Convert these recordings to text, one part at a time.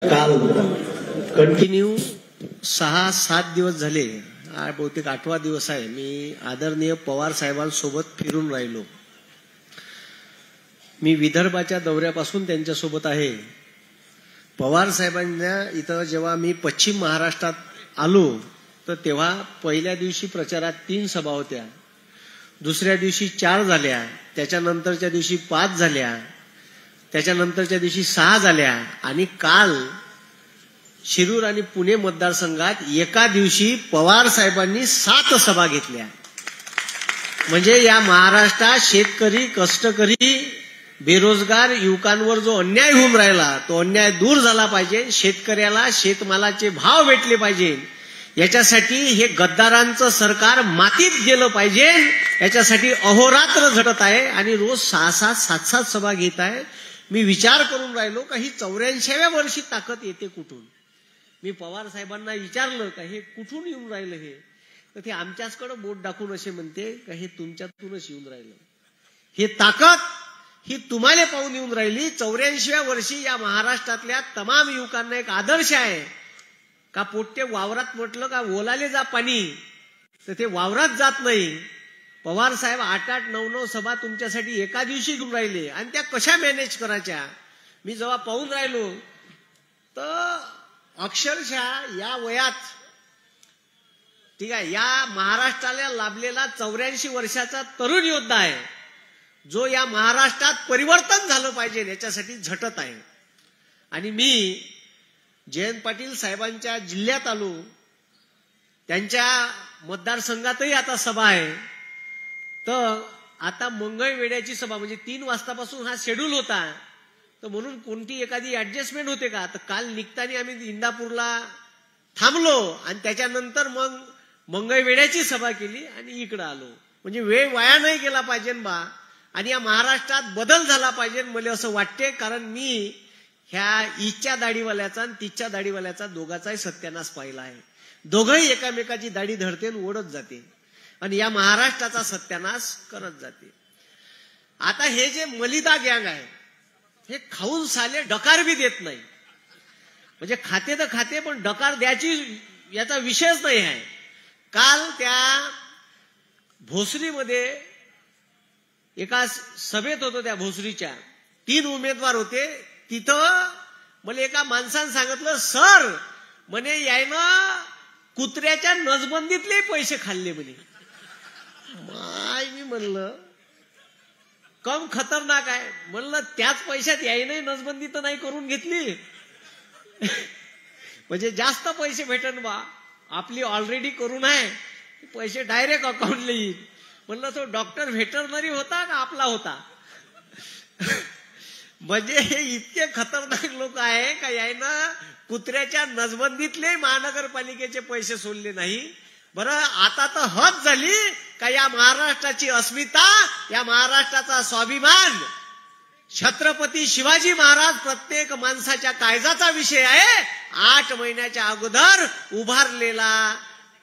काल कंटिन्यू 6-7 दिवस झाले, बहुतेक 8वा दिवस आहे, मी आदरणीय पवार साहेबांसोबत फिरून राहिलो. मी विदर्भाच्या दौऱ्यापासून त्यांच्यासोबत आहे. पवार साहेबांना इथं जेव्हा मी पश्चिम महाराष्ट्रात आलो तर तेव्हा पहिल्या दिवशी प्रचारात 3 सभा होत्या, दुसऱ्या दिवशी 4 झाल्या, त्याच्यानंतरच्या दिवशी 5 झाल्या, त्याच्यानंतरच्या दिवशी 6 झाल्या आणि काल शिरूर आणि पुणे मतदारसंघात एका दिवशी पवार साहेबांनी 7 सभा घेतल्या. म्हणजे या महाराष्ट्रात शेतकरी, कष्टकरी, बेरोजगार युवकांवर जो अन्याय होऊन राहिला तो अन्याय दूर झाला पाहिजे, शेतकऱ्याला शेतमालाचे भाव भेटले पाहिजे, याच्यासाठी हे गद्दारांचं सरकार मातीत गेलं पाहिजे, याच्यासाठी अहोरात्र झटत आहे आणि रोज 6-6, 7-7 सभा घेत आहे. मी विचार करून राहिलो का ही 84व्या वर्षी ताकद येते कुठून. मी पवार साहेबांना विचारलं का हे कुठून येऊन राहिलं हे, तर ते आमच्याचकडे बोट दाखवून असे म्हणते का हे तुमच्यातूनच येऊन राहिलं, हे ताकद ही तुम्हाला पाहून येऊन राहिली. 84व्या वर्षी या महाराष्ट्रातल्या तमाम युवकांना एक आदर्श आहे का पोट्टे वावरात म्हटलं का ओलाले जा पाणी तर ते वावरात जात नाही. पवार साहेब 8-8, 9-9 सभा तुमच्यासाठी एका दिवशी घेऊन राहिले आणि त्या कशा मॅनेज करायच्या. मी जेव्हा पाहून राहिलो तर अक्षरशः या वयात, ठीक आहे, या महाराष्ट्राला लाभलेला 84 वर्षाचा तरुण योद्धा आहे जो या महाराष्ट्रात परिवर्तन झालं पाहिजे याच्यासाठी झटत आहे. आणि मी जयंत पाटील साहेबांच्या जिल्ह्यात आलो, त्यांच्या मतदारसंघातही आता सभा आहे. तर आता मंगळवेढ्याची सभा म्हणजे 3 वाजतापासून हा शेड्यूल होता, तर म्हणून कोणती एखादी ऍडजस्टमेंट होते का. तर काल निघताना आम्ही इंदापूरला थांबलो आणि त्याच्यानंतर मग मंगळवेढ्याची सभा केली आणि इकडे आलो. म्हणजे वेळ वाया नाही गेला पाहिजे बा, आणि या महाराष्ट्रात बदल झाला पाहिजे मला असं वाटते. कारण मी ह्या इच्छा दाढीवाल्याचा आणि तिच्या दाढीवाल्याचा दोघाचाही सत्यानाश पाहिला आहे. दोघंही एकामेकाची दाढी धरते आणि ओढत जाते आणि या महाराष्ट्राचा सत्यानाश करत जाते. आता हे जे मलिदा गँग आहे हे खाऊन साले डकार बी देत नाही. म्हणजे खाते तर खाते पण डकार द्यायची याचा विषयच नाही आहे. काल त्या भोसरीमध्ये एका सभेत होतो, त्या भोसरीच्या 3 उमेदवार होते. तिथं मला एका माणसानं सांगितलं, सर म्हणे यायनं कुत्र्याच्या नसबंदीतले पैसे खाल्ले म्हणे. मी म्हणलं कम खतरनाक आहे. म्हणलं त्याच पैशात यायनंही नसबंदी तर नाही करून घेतली. म्हणजे जास्त पैसे भेटन बा, आपली ऑलरेडी करून आहे, पैसे डायरेक्ट अकाउंटला येईल. म्हणलं तो डॉक्टर व्हेटरनरी होता का आपला होता. म्हणजे हे इतके खतरनाक लोक आहे का यायनं कुत्र्याच्या नसबंदीतले महानगरपालिकेचे पैसे सोडले नाही. बरं आता तर हद झाली का या महाराष्ट्राची अस्मिता, या महाराष्ट्राचा स्वाभिमान, छत्रपती शिवाजी महाराज प्रत्येक माणसाच्या काळजाचा विषय आहे. 8 महिन्याच्या अगोदर उभारलेला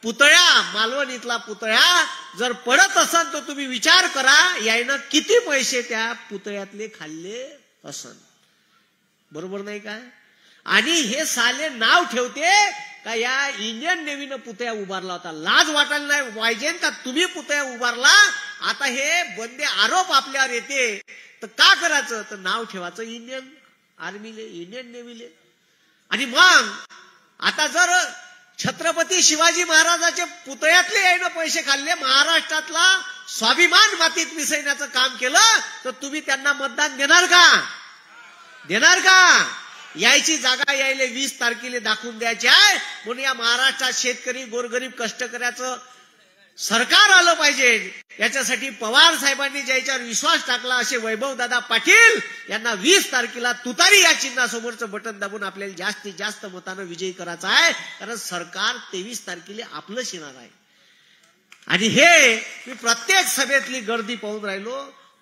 पुतळा, मालवण इथला पुतळा जर पडत असेल तर तुम्ही विचार करा यायनं किती पैसे त्या पुतळ्यातले खाल्ले असन. बरोबर नाही का. आणि हे साले नाव ठेवते का या इंडियन नेव्हीनं पुतळा उभारला होता. लाज वाटायला नाही पाहिजे का तुम्ही पुतळा उभारला. आता हे बंदे आरोप आपल्यावर येते तर का करायचं, तर नाव ठेवायचं इंडियन आर्मीले, इंडियन नेव्हीले. आणि मग आता जर छत्रपती शिवाजी महाराजाचे पुतळ्यातले यायनं पैसे खाल्ले, महाराष्ट्रातला स्वाभिमान मातीत मिसळण्याचं काम केलं, तर तुम्ही त्यांना मतदान देणार का, देणार का. यायची जागा यायला 20 तारखेला दाखवून द्यायची आहे. म्हणून या महाराष्ट्रात शेतकरी, गोरगरीब, कष्टकऱ्याचं सरकार आलं पाहिजे. याच्यासाठी पवार साहेबांनी ज्याच्यावर विश्वास टाकला असे वैभवदादा पाटील यांना 20 तारखेला तुतारी या चिन्हासमोरचं बटन दाबून आपल्याला जास्तीत जास्त मतानं विजयी करायचा आहे. कारण सरकार 23 तारखेला आपलं शिणार आहे. आणि हे मी प्रत्येक सभेतली गर्दी पाहून राहिलो,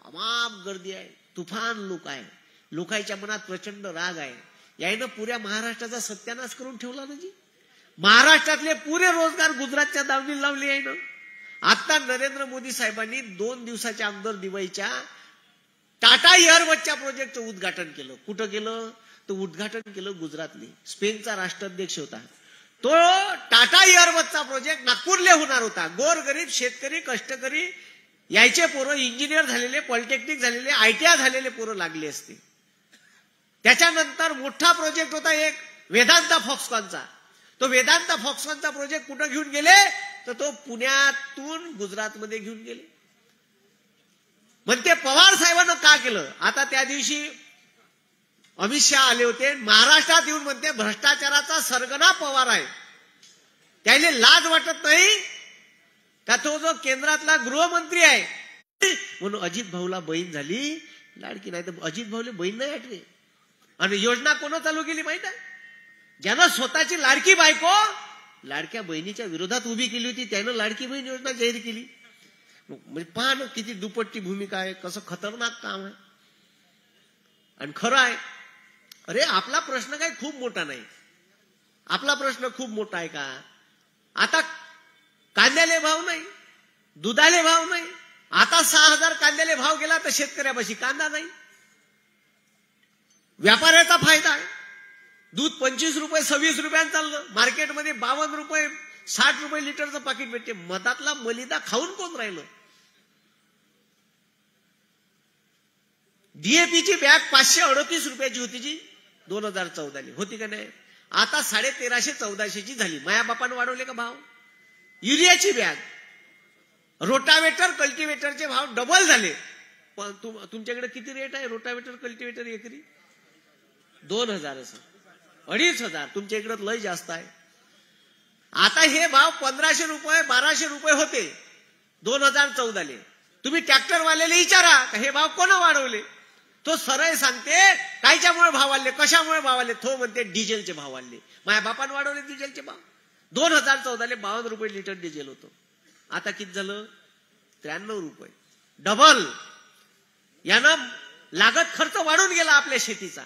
अमाप गर्दी आहे, तुफान लोक आहे, लोकांच्या मनात प्रचंड राग आहे. यायनं पुऱ्या महाराष्ट्राचा सत्यानाश करून ठेवला ना जी. महाराष्ट्रातले पुरे रोजगार गुजरातच्या दावणीला लावले आहे ना. आता नरेंद्र मोदी साहेबांनी 2 दिवसाच्या अगोदर दिवाळीच्या टाटा एअरबसच्या प्रोजेक्टचं उद्घाटन केलं. कुठं केलं, तो उद्घाटन केलं गुजरातने. स्पेनचा राष्ट्राध्यक्ष होता तो. टाटा एअरबसचा प्रोजेक्ट नागपूरला होणार होता. गोरगरीब शेतकरी कष्टकरी यायचे पोरं इंजिनियर झालेले, पॉलिटेक्निक झालेले, ITI झालेले पोरं लागले असते. त्याच्यानंतर मोठा प्रोजेक्ट होता एक वेदांता फॉक्सकॉनचा. तो वेदांता फॉक्सकॉनचा प्रोजेक्ट कुठं घेऊन गेले तर तो पुण्यातून गुजरातमध्ये घेऊन गेले. म्हणते पवार साहेबांना का केलं. आता त्या दिवशी अमित शहा आले होते महाराष्ट्रात येऊन म्हणते भ्रष्टाचाराचा सरगना पवार आहे. त्याला लाज वाटत नाही का तो जो केंद्रातला गृहमंत्री आहे म्हणून अजित भाऊला बहीण झाली लाडकी. नाही तर अजित भाऊला बहीण नाही आठवे. आणि योजना कोण चालू केली माहित आहे. ज्यानं स्वतःची लाडकी बायको लाडक्या बहिणीच्या विरोधात उभी केली होती त्यानं लाडकी बहीण योजना जाहीर केली. म्हणजे पहा ना किती दुपट्टी भूमिका आहे, कसं खतरनाक काम आहे. आणि खरं आहे. अरे आपला प्रश्न काही खूप मोठा नाही. आपला प्रश्न खूप मोठा आहे का. आता कांद्याले भाव नाही, दुधाले भाव नाही. आता 6,000 कांद्याले भाव गेला तर शेतकऱ्यापाशी कांदा नाही. व्यापाऱ्याचा फायदा आहे. दूध 25 रुपये 26 रुपयांनी चाललं. मार्केटमध्ये 52 रुपये 60 रुपये लिटरचं पाकिट भेटते. मधातला मलिदा खाऊन कोण राहिलं. DAPची बॅग 538 रुपयाची होती जी 2014 होती का नाही. आता 1350-1400 झाली. मायाबापानं वाढवले का भाव. युरियाची बॅग, रोटावेटर कल्टिवेटरचे भाव डबल झाले. पण तुमच्याकडे किती रेट आहे रोटावेटर कल्टिवेटर एकरी 2,000 असं 2,500. तुमच्या इकडे लय जास्त आहे. आता हे भाव 1,500 रुपये 1,200 रुपये होते 2014. तुम्ही ट्रॅक्टरवाल्याला विचारा हे भाव कोण वाढवले. तो सरळ सांगते कायच्यामुळे भाव वाढले, कशामुळे भाव वाढले. तो म्हणते डिझेलचे भाव वाढले. माझ्या बापाने वाढवले डिझेलचे भाव. 2014 52 रुपये लिटर डिझेल होतं. आता किती झालं 93 रुपये. डबल. यानं लागत खर्च वाढून गेला आपल्या शेतीचा.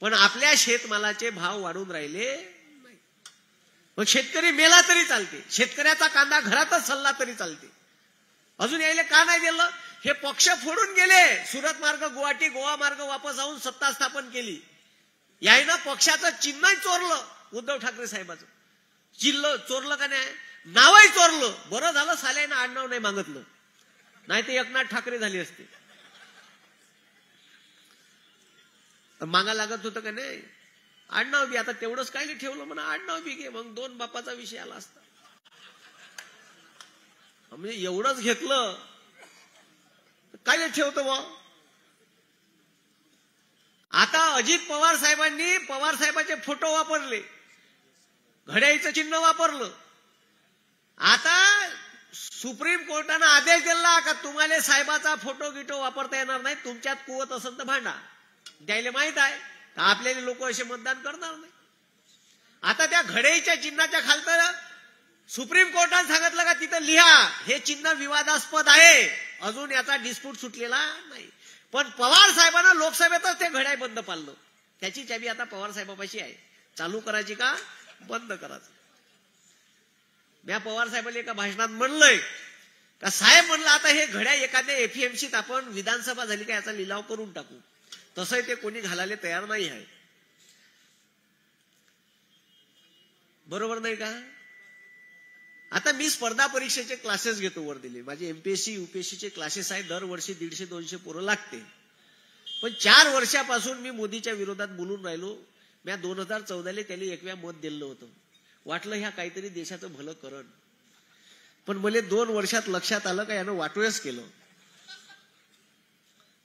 पण आपल्या शेतमालाचे भाव वाढून राहिले नाही. मग शेतकरी मेला तरी चालते. शेतकऱ्याचा कांदा घरातच सल्ला तरी चालते. अजून यायला का नाही दिलं. हे पक्ष फोडून गेले. सुरत मार्ग गुवाहाटी गोवा मार्ग वापस आणून सत्ता स्थापन केली. यायनं पक्षाचं चिन्हही चोरलं. उद्धव ठाकरे साहेबाचं चोरलं का नाही. नावही चोरलं. बरं झालं साल्यानं आडनाव नाही मागितलं. नाही ते एकनाथ ठाकरे झाले असते. मागा लागत होतं का नाही. आडनाव बी आता तेवढंच काय ठेवलं म्हणा आडनाव बी घे. मग 2 बापाचा विषय आला असता. म्हणजे एवढंच घेतलं काय ठेवतो बा. आता अजित पवार साहेबांनी पवार साहेबांचे फोटो वापरले, घड्याळीचं चिन्ह वापरलं. आता सुप्रीम कोर्टानं आदेश दिला का तुम्हाला साहेबाचा फोटो गिटो वापरता येणार नाही. तुमच्यात कुवत असेल तर भांडा. द्यायला माहित आहे का आपल्याला लोक असे मतदान करणार नाही. आता त्या घड्याळीच्या चिन्हाच्या खालतं सुप्रीम कोर्टाने सांगितलं का तिथं लिहा हे चिन्ह विवादास्पद आहे. अजून याचा डिस्प्यूट सुटलेला नाही. पण पवार साहेबांना लोकसभेतच ते घड्याळ बंद पाडलं. त्याची चाबी आता पवार साहेबापाशी आहे. चालू करायची का बंद करायचं. मी पवार साहेबांनी एका भाषणात म्हणलंय का साहेब म्हणलं आता हे घड्याळ एखाद्या FEMCत आपण विधानसभा झाली का याचा लिलाव करून टाकू. तसंही ते कोणी घालायला तयार नाही आहे. बरोबर नाही का. आता मी स्पर्धा परीक्षेचे क्लासेस घेतो वर दिले. माझे MPSC UPSCचे क्लासेस आहेत. दरवर्षी 150-200 पोरं लागते. पण 4 वर्षापासून मी मोदीच्या विरोधात बोलून राहिलो. मी 2014 त्याला 1व्या मत दिलं होतं. वाटलं ह्या काहीतरी देशाचं भलं करण. पण मला 2 वर्षात लक्षात आलं का यानं वाटोळच केलं.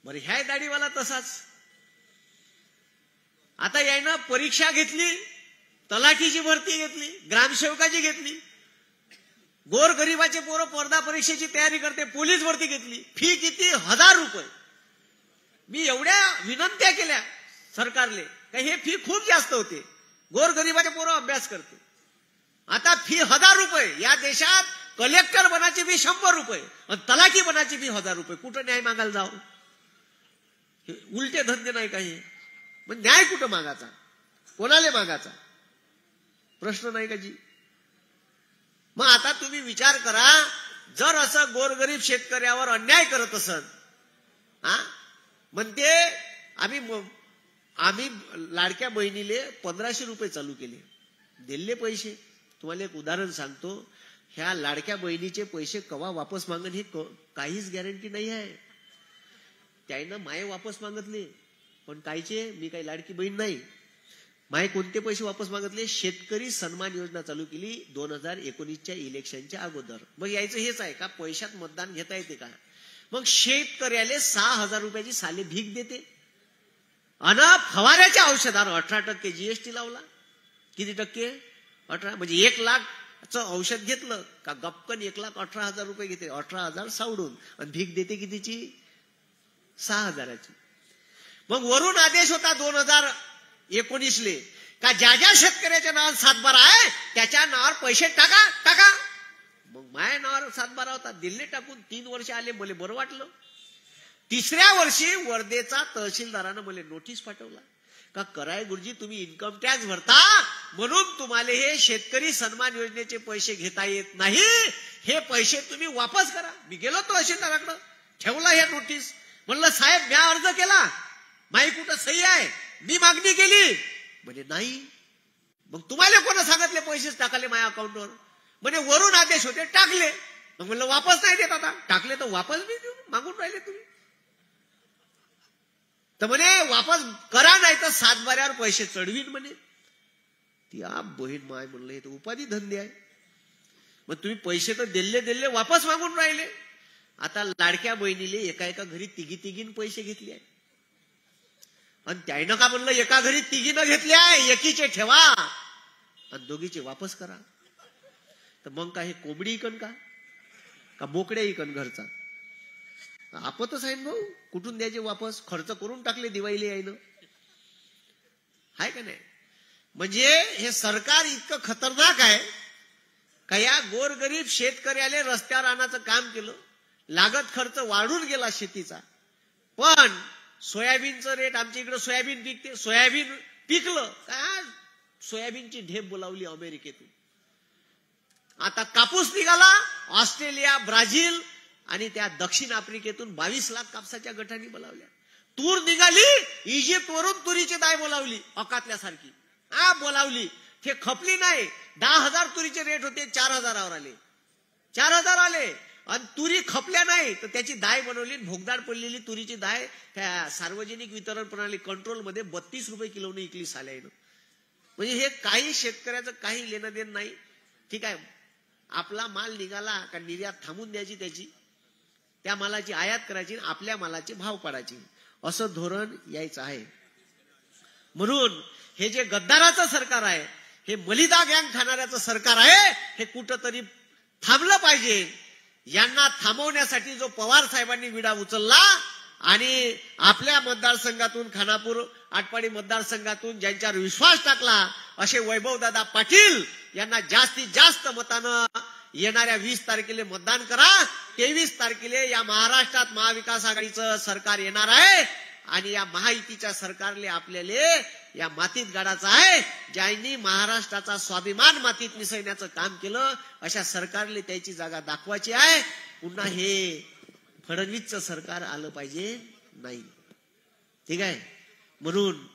बरं ह्या दाढीवाला तसाच. आता यानं परीक्षा घेतली, तलाठीची भरती घेतली, ग्रामसेवकाची घेतली. गोरगरिबाचे पोरं स्पर्धा परीक्षेची तयारी करते, पोलीस भरती घेतली. फी किती 1,000 रुपये. मी एवढ्या विनंत्या केल्या सरकारले का हे फी खूप जास्त होते. गोरगरिबाचे पोरं अभ्यास करते. आता फी 1,000 रुपये. या देशात कलेक्टर बनाची फी 100 रुपये आणि तलाठी बनाची फी 1,000 रुपये. कुठं न्याय मागायला जाऊ. हे उलटे धंदे नाही काही. मग न्याय कुठं मागायचा, कोणाला मागायचा प्रश्न नाही का जी. मग आता तुम्ही विचार करा जर असं गोरगरीब शेतकऱ्यावर अन्याय करत असत म्हणते आम्ही आम्ही लाडक्या बहिणीले 1500 रुपये चालू केले, दिले पैसे. तुम्हाला एक उदाहरण सांगतो, ह्या लाडक्या बहिणीचे पैसे कवा वापस मागन हे काहीच गॅरंटी नाही आहे. त्यानं माये वापस मागितले, पण कायचे, मी काही लाडकी बहीण नाही. माये कोणते पैसे वापस मागितले? शेतकरी सन्मान योजना चालू केली 2019च्या इलेक्शनच्या अगोदर. मग यायचं हेच आहे का पैशात मतदान घेता येते का? मग शेतकऱ्याले 6000 रुपयाची साले भीक देते. अन फवाऱ्याच्या औषधावर 18% जीएसटी लावला. किती टक्के? 18. म्हणजे 1,00,000चं औषध घेतलं का गपकन 1,18,000 रुपये घेते. 18,000 सावडून आणि भीक देते कितीची? 6,000ची. मग वरून आदेश होता 2019ले का ज्या ज्या शेतकऱ्याच्या नावावर 7/12 आहे त्याच्या नावावर पैसे टाका. मग माझ्या नावावर 7/12 होता, दिल्ली टाकून 3 वर्ष आले. मला बरं वाटलं. 3ऱ्या वर्षी वर्धेचा तहसीलदारानं मला नोटीस पाठवला का कराय गुरुजी तुम्ही इन्कम टॅक्स भरता म्हणून तुम्हाला हे शेतकरी सन्मान योजनेचे पैसे घेता येत नाही, हे पैसे तुम्ही वापस करा. मी गेलो तहसीलदाराकडे, ठेवला हे नोटीस. म्हणलं साहेब मी अर्ज केला, माही कुठं सही आहे, मी मागणी केली. म्हणजे नाही. मग तुम्हाला कोण सांगितले पैसेच टाकले माझ्या अकाउंटवर? म्हणजे वरून आदेश होते, टाकले. मग म्हणलं वापस नाही देत, आता टाकले तर वापस मी देऊ, मागून राहिले तुम्ही. तर म्हणे वापस करा नाही तर 7/12 पैसे चढवीन म्हणे. ती आप बहीण माय म्हणलं हे तर उपाधी धंदे आहे. मग तुम्ही पैसे तर दिले वापस मागून राहिले. आता लाडक्या बहिणीले एका घरी तिघीन पैसे घेतले आहे. आणि त्यानं का म्हणलं एका घरी तिघीनं घेतले आहे, एकीचे ठेवा आणि दोघीचे वापस करा. तर मग काय हे कोंबडी इकन का बोकड्या इकन घरचा? आपतच आहे भाऊ. कुठून द्यायचे वापस? खर्च करून टाकले दिवाळीला यायनं, हाय का नाही? म्हणजे हे सरकार इतकं खतरनाक आहे का या गोरगरीब शेतकऱ्याला रस्त्यावर आणायचं काम केलं. लागत खर्च वाढून गेला शेतीचा. पण सोयाबीनचं रेट, आमच्या इकडे सोयाबीन पिकते, सोयाबीन पिकलं काय सोयाबीनची ढेप बोलावली अमेरिकेतून. आता कापूस निघाला ऑस्ट्रेलिया, ब्राझील आणि त्या दक्षिण आफ्रिकेतून 22 लाख कापसाच्या गटांनी बोलावल्या. तूर निघाली इजिप्त वरून तुरीची डाळ बोलावली, अकातल्यासारखी बोलावली. ते खपली नाही. 10,000 तुरीचे रेट होते, 4,000वर आले. 4,000 आले. आणि तुरी खपल्या नाही तर त्याची दाय बनवली. भोगदाड पडलेली तुरीची दाय त्या सार्वजनिक वितरण प्रणाली कंट्रोलमध्ये 32 रुपये किलोने विकली साल्यानं. म्हणजे हे काही शेतकऱ्याचं काही लेणं देणं नाही. ठीक आहे, आपला माल निघाला का निर्यात थांबून द्यायची, त्याची त्या मालाची आयात करायची, आपल्या मालाचे भाव पाडायचे, असं धोरण यायचं आहे. म्हणून हे जे गद्दाराचं सरकार आहे, हे मलिदा गँग खाणाऱ्याचं सरकार आहे, हे कुठंतरी थांबलं पाहिजे. यांना थांबवण्यासाठी जो पवार साहेबांनी विडा उचलला आणि आपल्या मतदारसंघातून, खानापूर आटपाडी मतदारसंघातून ज्यांच्यावर विश्वास टाकला असे वैभवदादा पाटील यांना जास्तीत जास्त मतानं येणाऱ्या 20 तारखेला मतदान करा. 23 तारखेला या महाराष्ट्रात महाविकास आघाडीचं सरकार येणार आहे आणि या महायुतीच्या सरकारले आपल्याला या मातीत गाडायचं आहे. ज्यांनी महाराष्ट्राचा स्वाभिमान मातीत मिसळण्याचं काम केलं अशा सरकारले त्याची जागा दाखवायची आहे. पुन्हा हे फडणवीसचं सरकार आलं पाहिजे नाही. ठीक आहे, म्हणून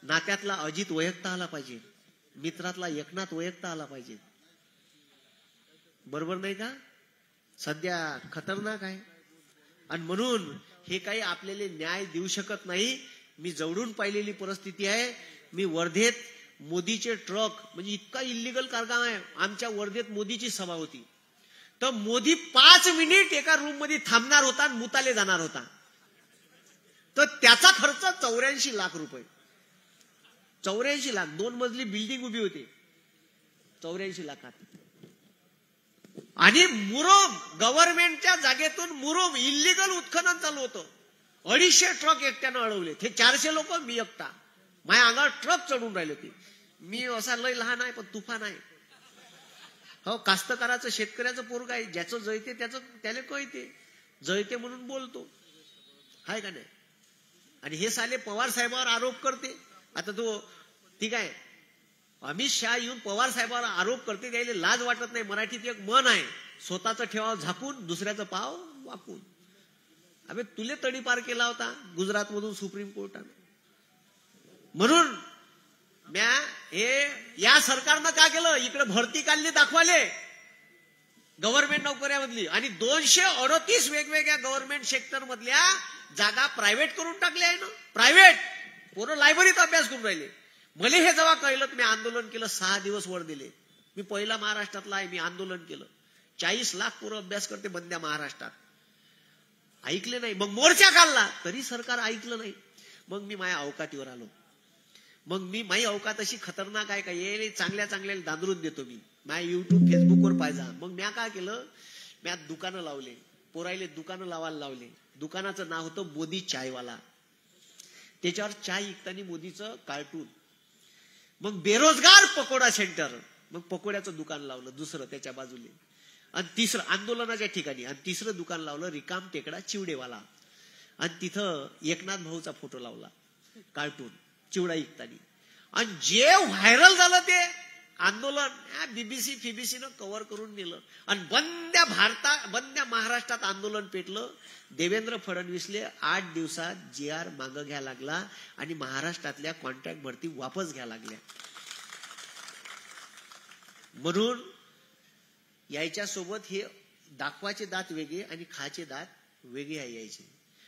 नात्यातला अजित वैयक्ता आला पाहिजे, मित्रातला एकनाथ वैयक्ता आला पाहिजे. बरोबर नाही का? सध्या खतरनाक आहे. आणि म्हणून हे काही आपल्याला न्याय देऊ शकत नाही. मी जवळून पाहिलेली परिस्थिती आहे. मी वर्धेत मोदीचे ट्रक, म्हणजे इतका इल्लीगल कारखाना आहे. आमच्या वर्धेत मोदीची सभा होती तर मोदी 5 मिनिट एका रूम मध्ये थांबणार होता आणि मुताले जाणार होता. तर त्याचा खर्च 84 लाख रुपये. 84 लाख. 2 मजली बिल्डिंग उभी होती 84 लाखात. आणि मुरुम गव्हर्नमेंटच्या जागेतून मुरुम इल्लीगल उत्खनन चालू होतं. 250 ट्रक एकट्यानं अडवले. ते 400 लोक, मी एकटा. माझ्या अंगावर ट्रक चढून राहिले होते. मी असा लय लहान आहे पण तुफान आहे. हो, कास्तकाराचं शेतकऱ्याचं पोरग आहे. ज्याचं जळते त्याला कळते, जळते म्हणून बोलतो, हाय का नाही? आणि हे साले पवार साहेबांवर आरोप करते. आता तो ठीक आहे, अमित शहा येऊन पवार साहेबांवर आरोप करते, त्याला लाज वाटत नाही. मराठीत एक म्हण आहे, स्वतःचं ठेवाव झाकून दुसऱ्याचं पाव वाकून. अबे तुले तडीपार केला होता गुजरात मधून सुप्रीम कोर्टाने. म्हणून म्या हे या सरकारनं काय केलं, इकडे भरती काढली दाखवाले गव्हर्नमेंट नोकऱ्यामधली, आणि 238 वेगवेगळ्या गव्हर्नमेंट सेक्टर मधल्या जागा प्रायव्हेट करून टाकल्या आहे ना. प्रायव्हेट पोरं लायब्ररीत अभ्यास करून राहिले. मला हे जेव्हा कळलं मी आंदोलन केलं, 6 दिवस वर दिले. मी पहिला महाराष्ट्रातला आहे, मी आंदोलन केलं. 40 लाख पोरं अभ्यास करते बंद्या महाराष्ट्रात. ऐकले नाही. मग मोर्चा काढला तरी सरकार ऐकलं नाही. मग मी माझ्या अवकातीवर आलो. मग मी माझी अवकात अशी खतरनाक आहे का, ये चांगल्या चांगल्या दांदरून देतो मी. माझ्या युट्यूब फेसबुकवर पाहिजा. मग म्या काय केलं, म्या दुकानं लावले, पोरायले दुकानं लावायला लावले. दुकानाचं नाव होतं मोदी चायवाला. त्याच्यावर चाय विकताना मोदीचं कार्टून. मग बेरोजगार पकोडा सेंटर, मग पकोड्याचं दुकान लावलं दुसरं त्याच्या बाजूले. आणि तिसरं आंदोलनाच्या ठिकाणी, आणि तिसरं दुकान लावलं रिकाम टेकडा चिवडेवाला. आणि तिथं एकनाथ भाऊचा फोटो लावला कार्टून चिवडा विकताना. आणि जे व्हायरल झालं ते आंदोलन बीबीसी फिबीसीनं कव्हर करून नेलं. आणि बंद्या महाराष्ट्रात आंदोलन पेटलं. देवेंद्र फडणवीसले 8 दिवसात GR मागं घ्या लागला आणि महाराष्ट्रातल्या कॉन्ट्रॅक्ट भरती वापस घ्या लागल्या. म्हणून यायच्या सोबत हे दाखवाचे दात वेगळे आणि खाचे दात वेगळे यायचे.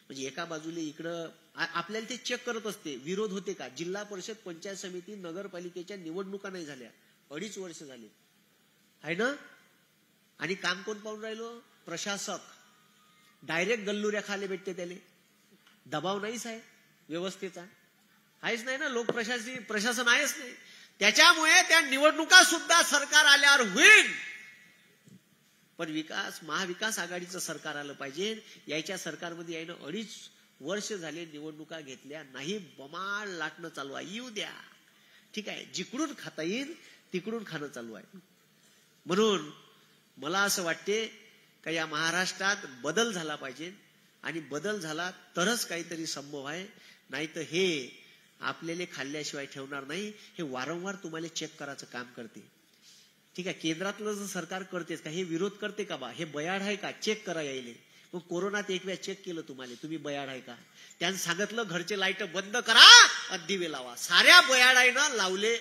म्हणजे एका बाजूला इकडं आपल्याला ते चेक करत असते विरोध होते का. जिल्हा परिषद, पंचायत समिती, नगरपालिकेच्या निवडणुका नाही झाल्या, 2.5 वर्ष झाले आहे ना. आणि काम कोण पाहून राहिलो, प्रशासक. डायरेक्ट गल्लुऱ्या खाले भेटते त्याले. दबाव नाहीच आहे व्यवस्थेचा, आहेच नाही ना. लोक प्रशासन आहेच नाही. त्याच्यामुळे त्या निवडणुका सुद्धा सरकार आल्यावर होईल. पण महाविकास आघाडीचं सरकार आलं पाहिजे. याच्या सरकारमध्ये यायनं 2.5 वर्ष झाले निवडणुका घेतल्या नाही. बमाळ लाटणं चालू आहे. येऊ द्या, ठीक आहे, जिकडून खाता येईल तिकडून खाणं चालू आहे. म्हणून मला असं वाटते का या महाराष्ट्रात बदल झाला पाहिजे. आणि बदल झाला तरच काहीतरी संभव आहे. नाही तर हे आपल्याला खाल्ल्याशिवाय ठेवणार नाही. हे वारंवार तुम्हाला चेक करायचं काम करते. ठीक आहे, केंद्रातलं जर सरकार करतेच का, हे विरोध करते का बा, हे बयाड आहे का, चेक करा यायले. मग कोरोनात एक वेळा चेक केलं तुम्हाला, तुम्ही बयाड आहे का. त्यानं सांगितलं घरचे लाईट बंद करा आणि दिवे लावा. साऱ्या बयाड आहे ना लावले.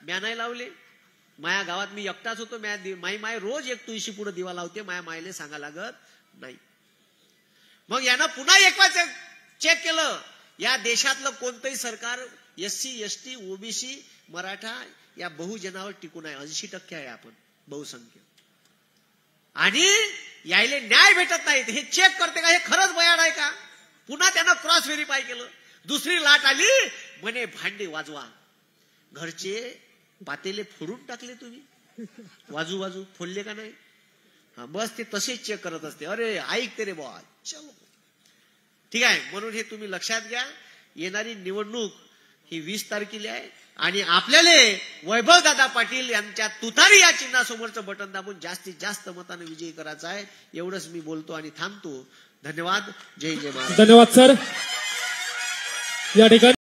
म्या नाही लावले. माया गावात मी एकटाच होतो. माय रोज एक तुळशी पुढे दिवा लावते. माया मायले सांगा लागत नाही. मग यानं पुन्हा एक वेळा चेक केलं. या देशातलं कोणतंही सरकार SC ST OBC मराठा या बहुजनावर टिकून आहे. 80% आहे आपण बहुसंख्य. आणि यायले न्याय भेटत नाहीत. हे चेक करते का, हे खरंच बयाड आहे का. पुन्हा त्यानं क्रॉस व्हेरीफाय केलं. दुसरी लाट आली, म्हणे भांडे वाजवा. घरचे पातेले फोडून टाकले तुम्ही, वाजू फोडले का नाही. बस ते तसेच चेक करत असते. अरे ऐकते रे बॉ, चलो ठीक आहे. म्हणून हे तुम्ही लक्षात घ्या. येणारी निवडणूक ही 20 तारखेला आहे. आणि आपल्याला वैभवदादा पाटील यांच्या तुतारी या चिन्हासमोरचं बटन दाबून जास्तीत जास्त मताने विजयी करायचा आहे. एवढंच मी बोलतो आणि थांबतो. धन्यवाद. जय जय महाराज. धन्यवाद सर. या ठिकाणी